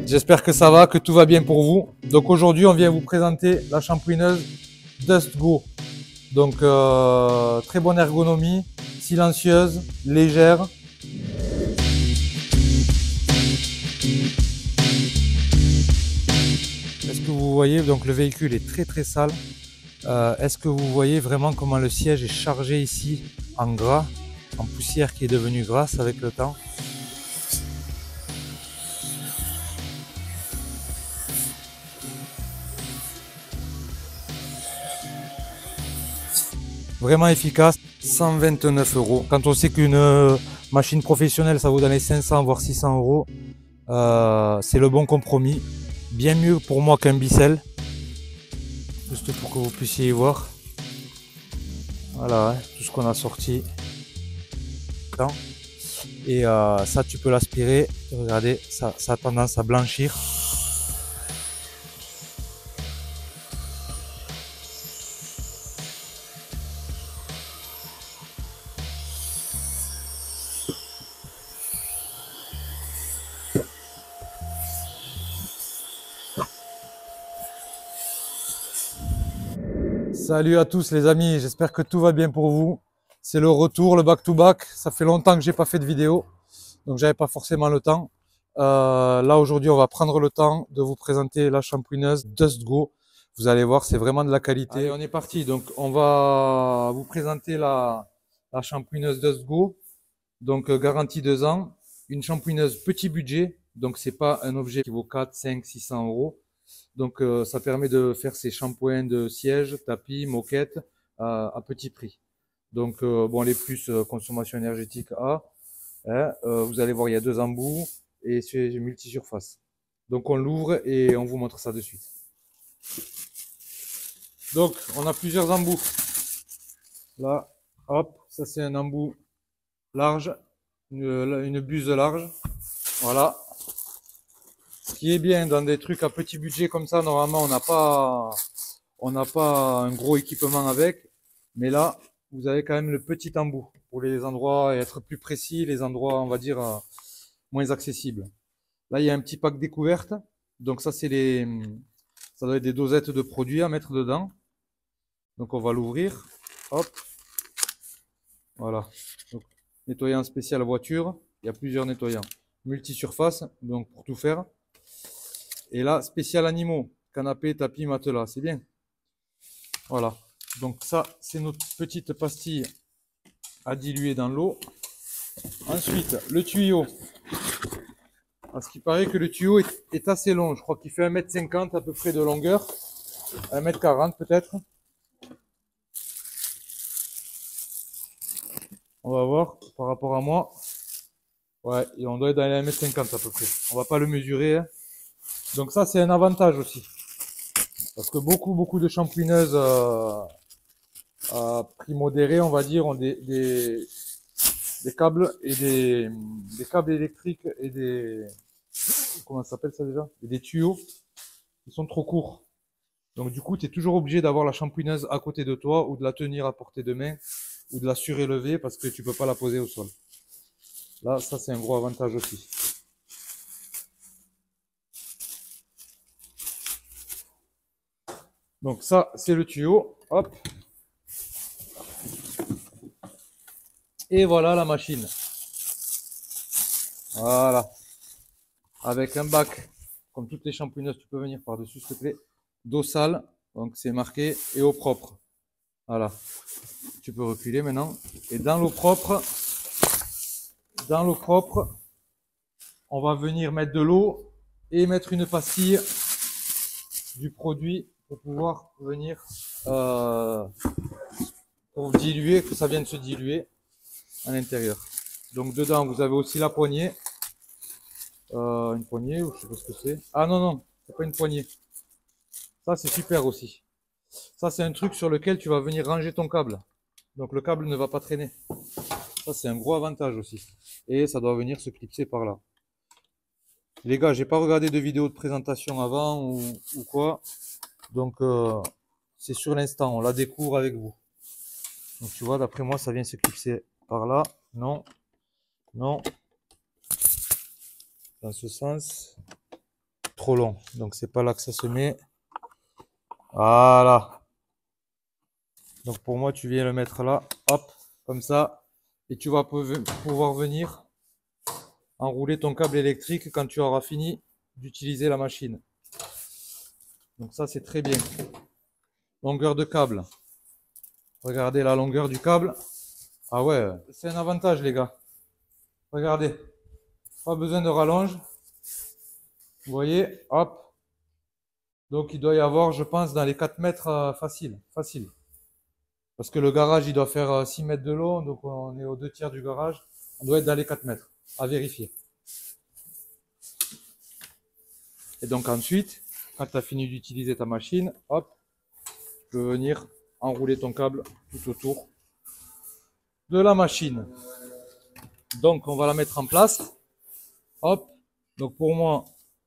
J'espère que ça va, que tout va bien pour vous. Donc aujourd'hui, on vient vous présenter la shampooineuse Dust Go. Donc très bonne ergonomie, silencieuse, légère. Est-ce que vous voyez, donc le véhicule est très sale. Est-ce que vous voyez vraiment comment le siège est chargé ici en gras, en poussière qui est devenue grasse avec le temps? Vraiment efficace, 129 €. Quand on sait qu'une machine professionnelle ça vaut dans les 500 voire 600 €, c'est le bon compromis. Bien mieux pour moi qu'un Bicel. Juste pour que vous puissiez y voir. Voilà, tout ce qu'on a sorti. Et ça tu peux l'aspirer. Regardez, ça a tendance à blanchir. Salut à tous les amis, j'espère que tout va bien pour vous. C'est le retour, le back-to-back. Ça fait longtemps que j'ai pas fait de vidéo, donc j'avais pas forcément le temps. Là aujourd'hui, on va prendre le temps de vous présenter la shampooineuse Dust Go. Vous allez voir, c'est vraiment de la qualité. Allez, on est parti. Donc on va vous présenter la shampooineuse Dust Go. Donc garantie 2 ans. Une shampooineuse petit budget, donc c'est pas un objet qui vaut 4, 5, 600 €. Donc ça permet de faire ces shampoings de siège, tapis, moquette à petit prix. Donc bon, les plus consommation énergétique A, hein, vous allez voir, il y a 2 embouts et c'est multi-surface. Donc on l'ouvre et on vous montre ça de suite. Donc on a plusieurs embouts. Là, hop, ça c'est un embout large, une buse large. Voilà. Ce qui est bien dans des trucs à petit budget comme ça, normalement on n'a pas un gros équipement avec, mais là vous avez quand même le petit embout pour les endroits et être plus précis, les endroits on va dire moins accessibles. Là il y a un petit pack découverte, donc ça ça doit être des dosettes de produits à mettre dedans. Donc on va l'ouvrir, hop, voilà. Donc, nettoyant spécial voiture, il y a plusieurs nettoyants, multi-surface, donc pour tout faire. Et là, spécial animaux, canapé, tapis, matelas, c'est bien. Voilà, donc ça, c'est notre petite pastille à diluer dans l'eau. Ensuite, le tuyau. Parce qu'il paraît que le tuyau est assez long, je crois qu'il fait 1,50 m à peu près de longueur. 1,40 m peut-être. On va voir par rapport à moi. Ouais, et on doit être dans les 1,50 m à peu près. On va pas le mesurer, hein. Donc ça, c'est un avantage aussi. Parce que beaucoup de shampooineuses à prix modéré, on va dire, ont des câbles et des câbles électriques et des, comment ça s'appelle ça déjà, et des tuyaux qui sont trop courts. Donc du coup, tu es toujours obligé d'avoir la shampooineuse à côté de toi ou de la tenir à portée de main ou de la surélever parce que tu peux pas la poser au sol. Là, ça c'est un gros avantage aussi. Donc ça, c'est le tuyau. Hop. Et voilà la machine. Voilà. Avec un bac, comme toutes les shampooineuses, tu peux venir par-dessus s'il te plaît. D'eau sale, donc c'est marqué, et eau propre. Voilà. Tu peux reculer maintenant. Et dans l'eau propre, on va venir mettre de l'eau et mettre une pastille du produit pour pouvoir venir pour diluer, que ça vienne se diluer à l'intérieur. Donc dedans vous avez aussi la poignée, une poignée ou je sais pas ce que c'est. Ah non non, c'est pas une poignée. Ça c'est super aussi. Ça c'est un truc sur lequel tu vas venir ranger ton câble. Donc le câble ne va pas traîner. Ça c'est un gros avantage aussi. Et ça doit venir se clipser par là. Les gars, j'ai pas regardé de vidéo de présentation avant ou quoi. Donc c'est sur l'instant, on la découvre avec vous. Donc tu vois, d'après moi, ça vient se clipser par là. Non, non. Dans ce sens. Trop long. Donc c'est pas là que ça se met. Voilà. Donc pour moi, tu viens le mettre là. Hop, comme ça. Et tu vas pouvoir venir enrouler ton câble électrique quand tu auras fini d'utiliser la machine. Donc ça, c'est très bien. Longueur de câble. Regardez la longueur du câble. Ah ouais, c'est un avantage, les gars. Regardez. Pas besoin de rallonge. Vous voyez, hop. Donc il doit y avoir, je pense, dans les 4 mètres facile. Facile. Parce que le garage, il doit faire 6 mètres de long. Donc on est aux 2 tiers du garage. On doit être dans les 4 mètres. À vérifier. Et donc ensuite, quand tu as fini d'utiliser ta machine, hop, tu peux venir enrouler ton câble tout autour de la machine. Donc on va la mettre en place. Hop. Donc pour moi,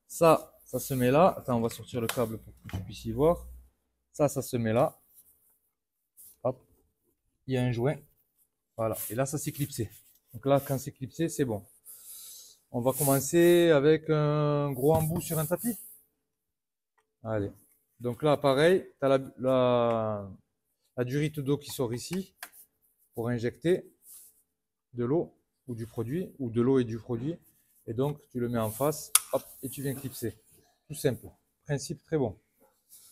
ça se met là. Attends, on va sortir le câble pour que tu puisses y voir. Ça se met là. Hop. Il y a un joint. Voilà. Et là, ça s'est clipsé. Donc là, quand c'est clipsé, c'est bon. On va commencer avec un gros embout sur un tapis. Allez. Donc là, pareil, tu as la durite d'eau qui sort ici pour injecter de l'eau ou du produit, ou de l'eau et du produit. Et donc, tu le mets en face, hop, et tu viens clipser. Tout simple. Principe très bon.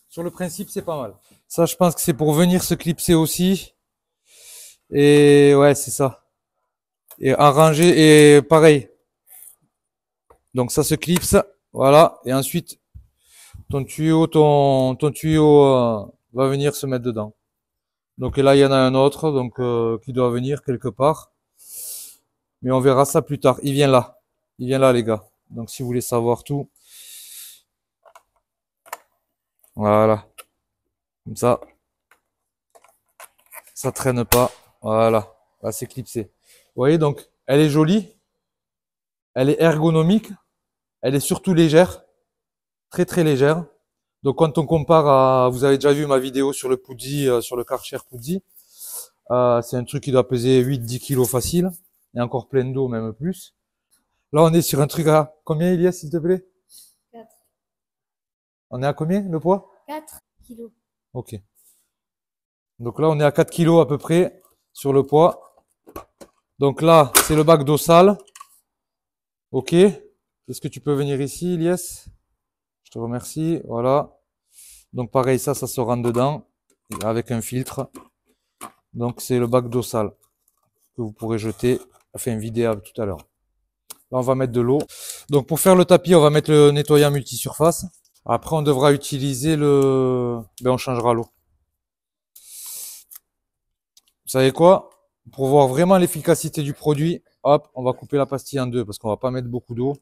Sur le principe, c'est pas mal. Ça, je pense que c'est pour venir se clipser aussi. Et ouais, c'est ça. Et arranger, et pareil. Donc ça se clipse, voilà. Et ensuite, ton tuyau va venir se mettre dedans. Donc là, il y en a un autre donc qui doit venir quelque part. Mais on verra ça plus tard. Il vient là. Il vient là, les gars. Donc si vous voulez savoir tout. Voilà. Comme ça. Ça traîne pas. Voilà. Là, c'est clipsé. Vous voyez, donc, elle est jolie. Elle est ergonomique. Elle est surtout légère. Très, très légère. Donc, quand on compare à... Vous avez déjà vu ma vidéo sur le Pudzi, sur le Karcher Pudzi. C'est un truc qui doit peser 8-10 kilos facile. Et encore plein d'eau, même plus. Là, on est sur un truc à combien, Elias, s'il te plaît? 4. On est à combien, le poids? 4 kilos. Ok. Donc là, on est à 4 kilos à peu près sur le poids. Donc là, c'est le bac d'eau sale. Ok. Est-ce que tu peux venir ici, Elias? Je te remercie. Voilà. Donc pareil, ça se rentre dedans avec un filtre. Donc c'est le bac d'eau sale que vous pourrez jeter, enfin vider tout à l'heure. Là, on va mettre de l'eau. Donc pour faire le tapis, on va mettre le nettoyant multisurface. Après, on devra utiliser le... Ben, on changera l'eau. Vous savez quoi? Pour voir vraiment l'efficacité du produit, hop, on va couper la pastille en deux parce qu'on va pas mettre beaucoup d'eau.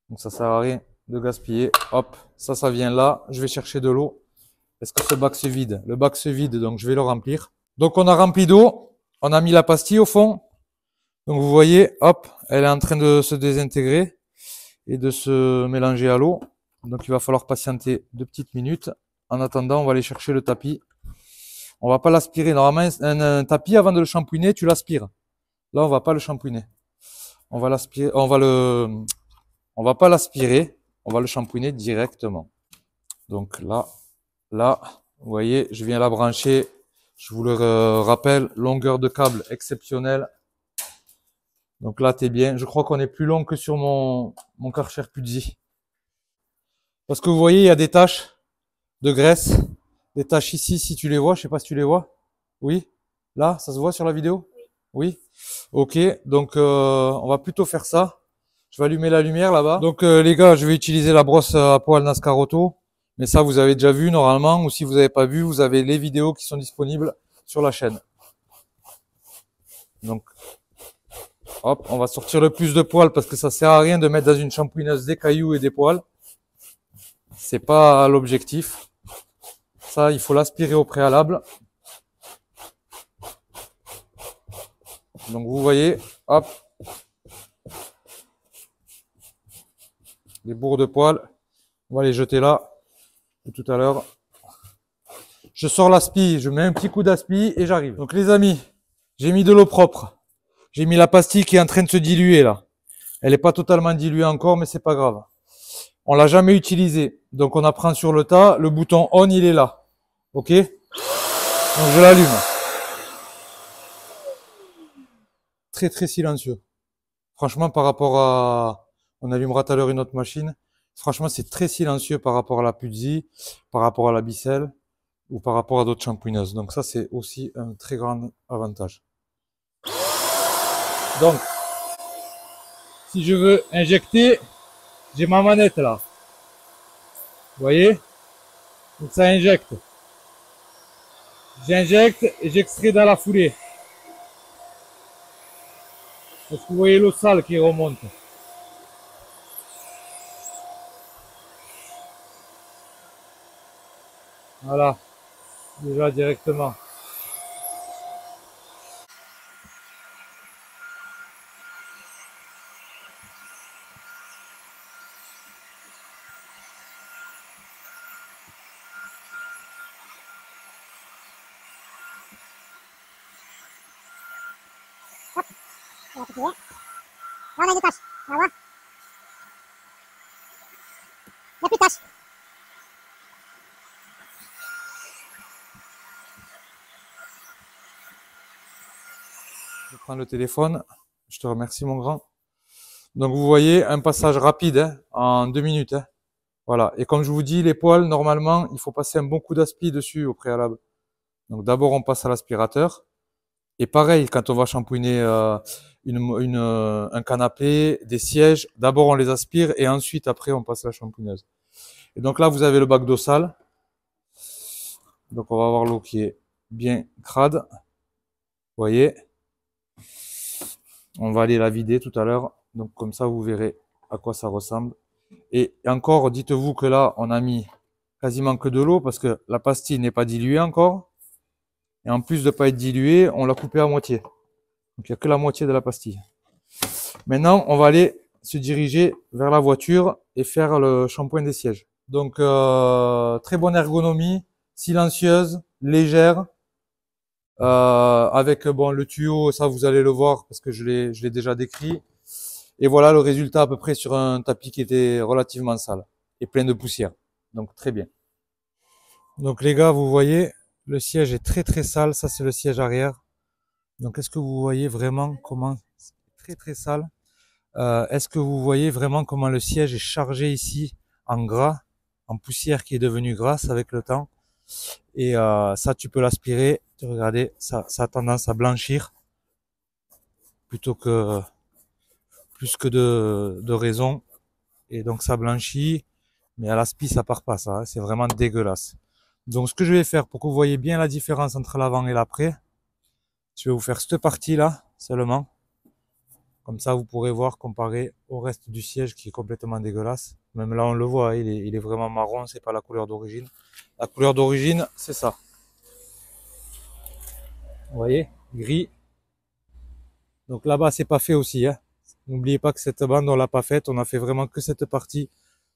Donc ça sert à rien de gaspiller. Hop, ça vient là. Je vais chercher de l'eau. Est-ce que ce bac se vide? Le bac se vide, donc je vais le remplir. Donc on a rempli d'eau. On a mis la pastille au fond. Donc vous voyez, hop, elle est en train de se désintégrer et de se mélanger à l'eau. Donc il va falloir patienter 2 petites minutes. En attendant, on va aller chercher le tapis. On va pas l'aspirer. Normalement, un tapis, avant de le shampouiner, tu l'aspires. Là, on va pas le shampouiner. On va l'aspirer, on va pas l'aspirer. On va le shampouiner directement. Donc là, vous voyez, je viens la brancher. Je vous le rappelle, longueur de câble exceptionnelle. Donc là, t'es bien. Je crois qu'on est plus long que sur mon Karcher Pudzi. Parce que vous voyez, il y a des taches de graisse. Des taches ici, si tu les vois. Je sais pas si tu les vois. Oui. Là, ça se voit sur la vidéo? Oui. Ok. Donc, on va plutôt faire ça. Je vais allumer la lumière là-bas. Donc, les gars, je vais utiliser la brosse à poil NASCAR Auto. Mais ça, vous avez déjà vu normalement. Ou si vous n'avez pas vu, vous avez les vidéos qui sont disponibles sur la chaîne. Donc, hop, on va sortir le plus de poils parce que ça sert à rien de mettre dans une shampouineuse des cailloux et des poils. C'est pas l'objectif. Ça, il faut l'aspirer au préalable. Donc vous voyez, hop, les bourres de poils, on va les jeter là. Et tout à l'heure, Je sors l'aspi, je mets un petit coup d'aspi et j'arrive. Donc les amis, j'ai mis de l'eau propre. J'ai mis la pastille qui est en train de se diluer là. Elle n'est pas totalement diluée encore, mais c'est pas grave. On l'a jamais utilisée. Donc on apprend sur le tas. Le bouton on, il est là. Ok? Donc je l'allume. Très très silencieux. Franchement, par rapport à... On allumera tout à l'heure une autre machine. Franchement, c'est très silencieux par rapport à la Puzzi, par rapport à la Bicelle ou par rapport à d'autres shampooineuses. Donc ça, c'est aussi un très grand avantage. Donc, si je veux injecter, j'ai ma manette là. Vous voyez? Donc ça injecte. J'injecte et j'extrais dans la foulée. Est-ce que vous voyez l'eau sale qui remonte? Voilà, déjà directement. Là, on a des taches. On va voir. Il n'y a plus de taches. Je prends le téléphone. Je te remercie, mon grand. Donc, vous voyez, un passage rapide hein, en 2 minutes. Hein. Voilà. Et comme je vous dis, les poils, normalement, il faut passer un bon coup d'aspi dessus au préalable. Donc, d'abord, on passe à l'aspirateur. Et pareil, quand on va shampouiner un canapé, des sièges, d'abord on les aspire et ensuite, après, on passe à la shampouineuse. Et donc là, vous avez le bac d'eau sale. Donc, on va avoir l'eau qui est bien crade. Vous voyez. On va aller la vider tout à l'heure. Donc, comme ça, vous verrez à quoi ça ressemble. Et encore, dites-vous que là, on a mis quasiment que de l'eau parce que la pastille n'est pas diluée encore. Et en plus de ne pas être diluée, on l'a coupée à moitié. Donc, il n'y a que la moitié de la pastille. Maintenant, on va aller se diriger vers la voiture et faire le shampoing des sièges. Donc, très bonne ergonomie, silencieuse, légère, avec bon le tuyau, ça vous allez le voir parce que je l'ai déjà décrit. Et voilà le résultat à peu près sur un tapis qui était relativement sale et plein de poussière. Donc très bien. Donc les gars, vous voyez, le siège est très très sale. Ça c'est le siège arrière. Donc est-ce que vous voyez vraiment comment c'est très très sale? Est-ce que vous voyez vraiment comment le siège est chargé ici en gras, en poussière qui est devenue grasse avec le temps? Et ça, tu peux l'aspirer. Regardez, ça a tendance à blanchir plutôt que plus que de raison. Et donc ça blanchit, mais à l'aspi ça part pas ça. Hein, c'est vraiment dégueulasse. Donc ce que je vais faire pour que vous voyez bien la différence entre l'avant et l'après, je vais vous faire cette partie là seulement. Comme ça vous pourrez voir comparé au reste du siège qui est complètement dégueulasse. Même là on le voit, hein, il est vraiment marron, c'est pas la couleur d'origine. La couleur d'origine c'est ça. Vous voyez, gris. Donc là-bas c'est pas fait aussi. Hein. N'oubliez pas que cette bande on l'a pas faite, on a fait vraiment que cette partie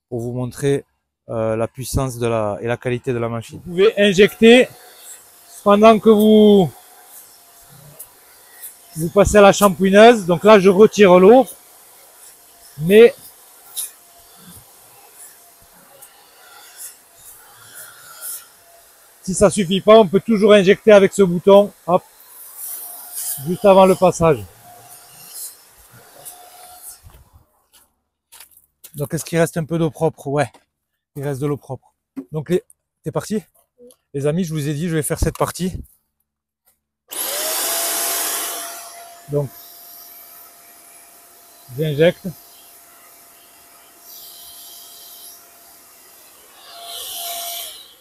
pour vous montrer la puissance et la qualité de la machine. Vous pouvez injecter pendant que vous passez à la shampouineuse. Donc là je retire l'eau, mais si ça suffit pas, on peut toujours injecter avec ce bouton, hop, juste avant le passage. Donc est-ce qu'il reste un peu d'eau propre? Ouais, il reste de l'eau propre. Donc t'es parti? Les amis, je vous ai dit, je vais faire cette partie. Donc, j'injecte.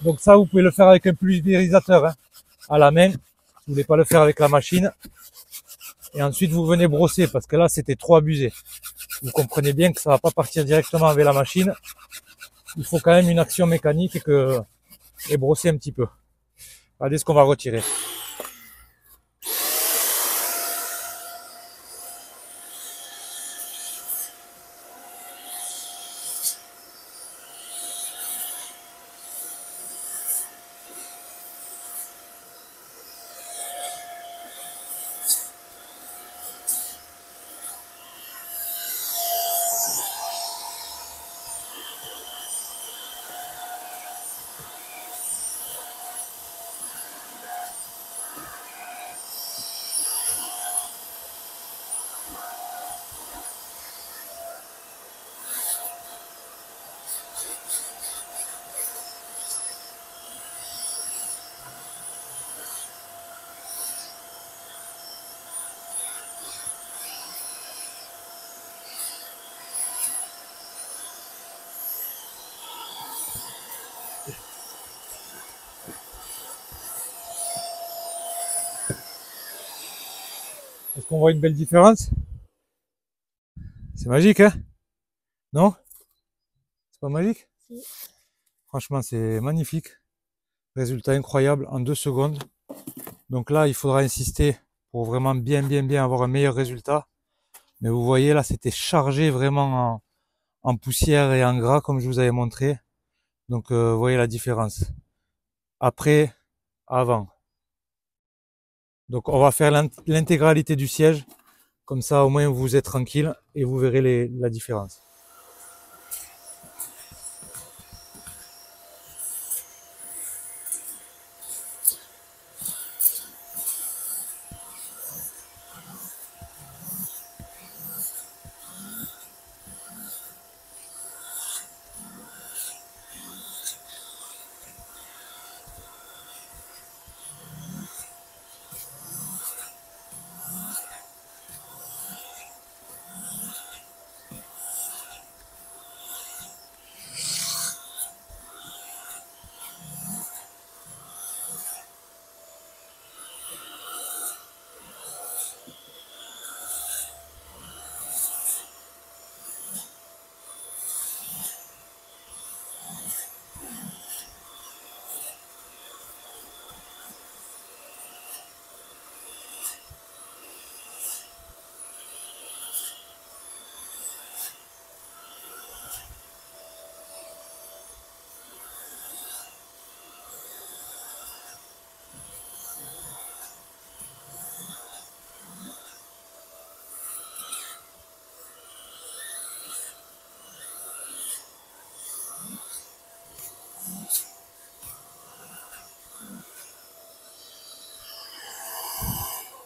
Donc ça, vous pouvez le faire avec un pulvérisateur hein, à la main. Si vous voulez pas le faire avec la machine. Et ensuite, vous venez brosser parce que là, c'était trop abusé. Vous comprenez bien que ça va pas partir directement avec la machine. Il faut quand même une action mécanique et brosser un petit peu. Regardez ce qu'on va retirer. Est-ce qu'on voit une belle différence? C'est magique, hein? Non? C'est pas magique? Si. Franchement, c'est magnifique. Résultat incroyable en 2 secondes. Donc là, il faudra insister pour vraiment bien avoir un meilleur résultat. Mais vous voyez, là, c'était chargé vraiment en poussière et en gras, comme je vous avais montré. Donc, vous voyez la différence. Après, avant. Donc, on va faire l'intégralité du siège. Comme ça, au moins, vous êtes tranquille et vous verrez la différence.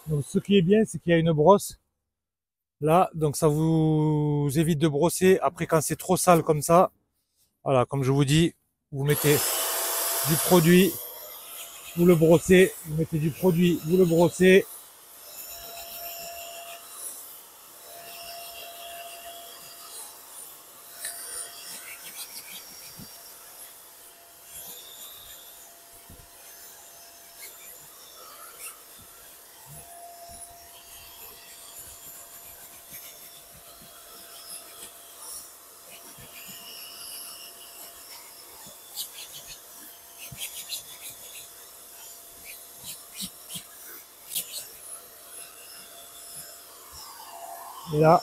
Donc, ce qui est bien, c'est qu'il y a une brosse là. Donc, ça vous évite de brosser. Après, quand c'est trop sale comme ça, voilà, comme je vous dis, vous mettez du produit, vous le brossez, vous mettez du produit, vous le brossez. Et là,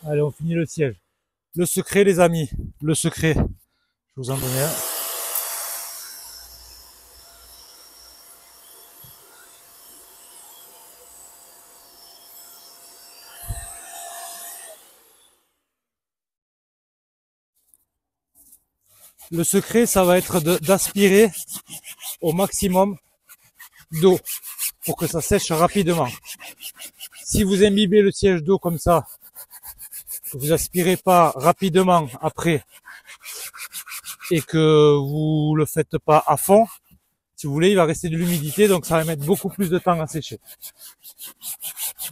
allez, on finit le siège. Le secret, les amis, le secret. Je vous en donne un. Le secret, ça va être d'aspirer au maximum d'eau pour que ça sèche rapidement. Si vous imbibez le siège d'eau comme ça, que vous aspirez pas rapidement après et que vous le faites pas à fond, si vous voulez, il va rester de l'humidité, donc ça va mettre beaucoup plus de temps à sécher.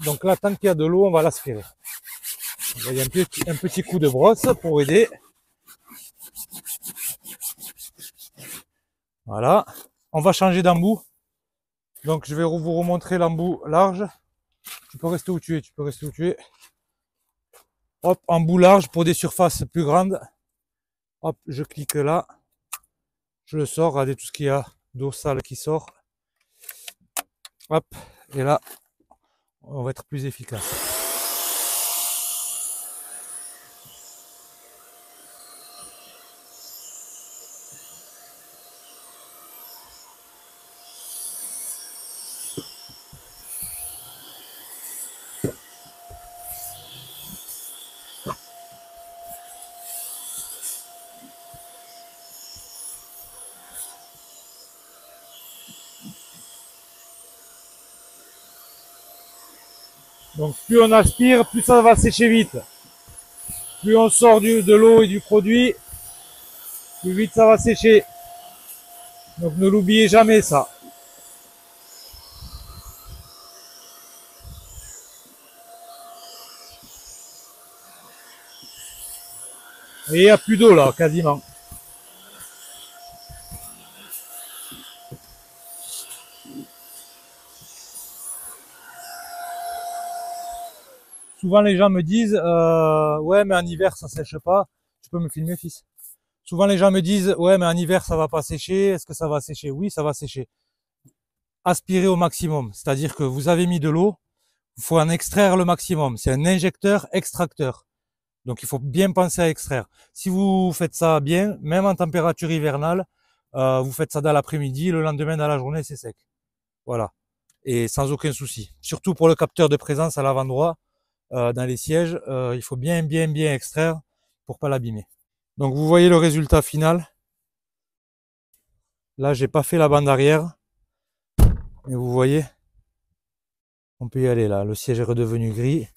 Donc là, tant qu'il y a de l'eau, on va l'aspirer. Il y a un petit coup de brosse pour aider. Voilà. On va changer d'embout. Donc je vais vous remontrer l'embout large. Tu peux rester où tu es, tu peux rester où tu es. Hop, embout large pour des surfaces plus grandes. Hop, je clique là. Je le sors, regardez tout ce qu'il y a d'eau sale qui sort. Hop, et là, on va être plus efficace. Donc plus on aspire, plus ça va sécher vite. Plus on sort de l'eau et du produit, plus vite ça va sécher. Donc ne l'oubliez jamais ça. Et il n'y a plus d'eau là, quasiment. Souvent les gens me disent ouais mais en hiver ça sèche pas. Tu peux me filmer fils? Souvent les gens me disent ouais mais en hiver ça va pas sécher. Est-ce que ça va sécher? Oui, ça va sécher. Aspirez au maximum, c'est-à-dire que vous avez mis de l'eau, il faut en extraire le maximum. C'est un injecteur extracteur. Donc il faut bien penser à extraire. Si vous faites ça bien, même en température hivernale, vous faites ça dans l'après-midi, le lendemain dans la journée c'est sec. Voilà. Et sans aucun souci. Surtout pour le capteur de présence à l'avant-droit, dans les sièges, il faut bien extraire pour pas l'abîmer. Donc vous voyez le résultat final. Là j'ai pas fait la bande arrière, mais vous voyez, on peut y aller là. Le siège est redevenu gris,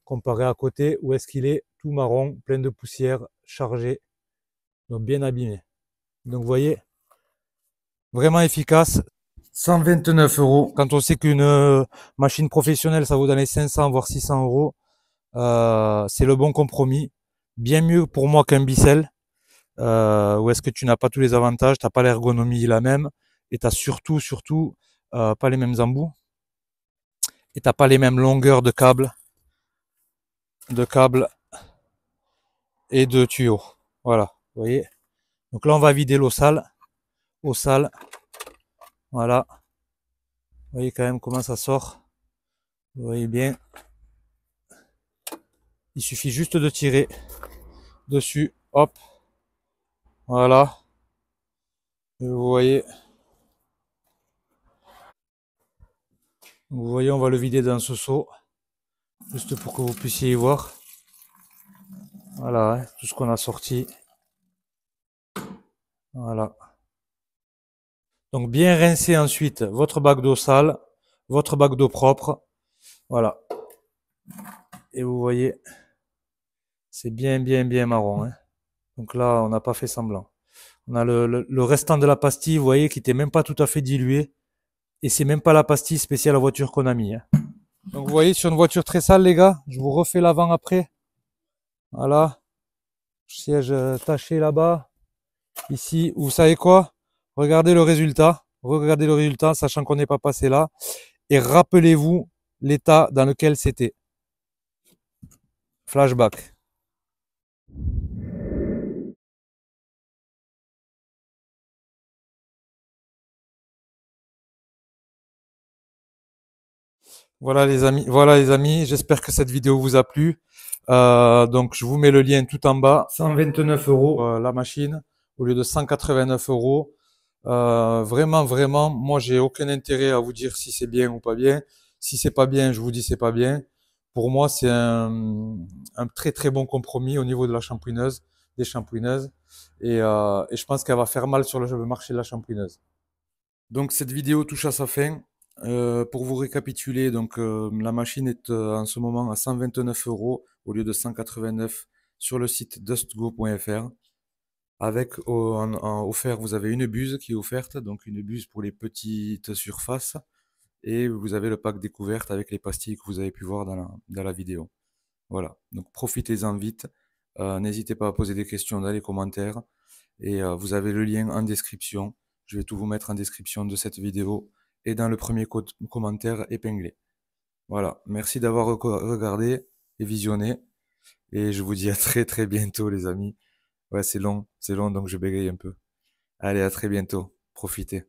comparé à côté où est-ce qu'il est tout marron, plein de poussière, chargé, donc bien abîmé. Donc vous voyez, vraiment efficace. 129 euros. Quand on sait qu'une machine professionnelle ça vaut dans les 500 voire 600 euros, c'est le bon compromis. Bien mieux pour moi qu'un Bicel. Où est-ce que tu n'as pas tous les avantages, tu n'as pas l'ergonomie la même, et tu n'as surtout pas les mêmes embouts, et tu n'as pas les mêmes longueurs de câbles et de tuyaux. Voilà, vous voyez. Donc là on va vider l'eau sale, voilà. Vous voyez quand même comment ça sort. Vous voyez bien. Il suffit juste de tirer dessus, hop, voilà. Et vous voyez, on va le vider dans ce seau, juste pour que vous puissiez y voir. Voilà, hein, tout ce qu'on a sorti. Voilà. Donc bien rincer ensuite votre bac d'eau sale, votre bac d'eau propre. Voilà. Et vous voyez, c'est bien marron. Hein. Donc là, on n'a pas fait semblant. On a le restant de la pastille, vous voyez, qui n'était même pas tout à fait dilué. Et c'est même pas la pastille spéciale voiture qu'on a mis. Hein. Donc vous voyez, sur une voiture très sale, les gars, je vous refais l'avant après. Voilà. Siège taché là-bas. Ici, vous savez quoi? Regardez le résultat. Regardez le résultat, sachant qu'on n'est pas passé là. Et rappelez-vous l'état dans lequel c'était. Flashback. Voilà les amis, j'espère que cette vidéo vous a plu. Donc je vous mets le lien tout en bas. 129 euros la machine au lieu de 189 euros. Vraiment, moi j'ai aucun intérêt à vous dire si c'est bien ou pas bien. Si c'est pas bien, je vous dis c'est pas bien. Pour moi, c'est un très bon compromis au niveau de la shampouineuse, des shampouineuses. Et je pense qu'elle va faire mal sur le marché de la shampouineuse. Donc cette vidéo touche à sa fin. Pour vous récapituler, donc la machine est en ce moment à 129 euros au lieu de 189 sur le site dustgo.fr. Avec en offert, vous avez une buse qui est offerte, donc une buse pour les petites surfaces. Et vous avez le pack découverte avec les pastilles que vous avez pu voir dans la vidéo. Voilà, donc profitez-en vite. N'hésitez pas à poser des questions dans les commentaires. Et vous avez le lien en description. Je vais tout vous mettre en description de cette vidéo et dans le premier commentaire épinglé. Voilà, merci d'avoir regardé et visionné. Et je vous dis à très bientôt les amis. Ouais, c'est long, donc je bégaye un peu. Allez, à très bientôt. Profitez.